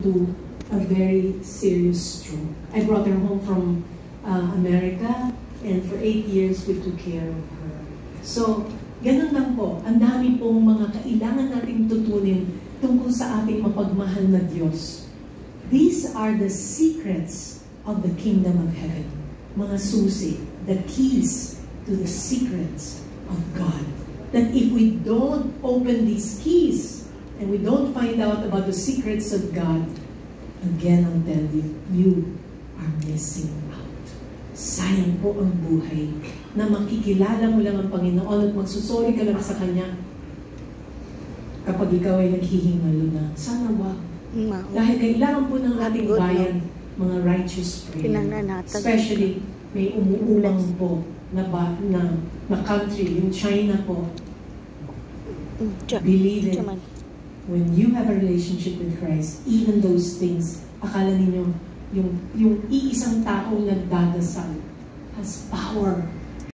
to a very serious stroke. I brought her home from America, and for 8 years we took care of her. So, ganun lang po. Ang dami pong mga kailangan nating tutunin tungkol sa ating mapagmahal na Diyos. These are the secrets of the kingdom of heaven. Mga susi, the keys to the secrets of God. That if we don't open these keys, and we don't find out about the secrets of God, again, I'll tell you, you are missing out. Sayang po ang buhay na makikilala mo lang ang Panginoon at magsusuri ka lang sa Kanya kapag ikaw ay naghihingalo na. Sana wag. Dahil kailangan po ng ating bayan mga righteous prayer. Especially, may umuulang po na country, yung China po. Believe it. When you have a relationship with Christ, even those things, akala ninyo, yung iisang taong nagdadasal has power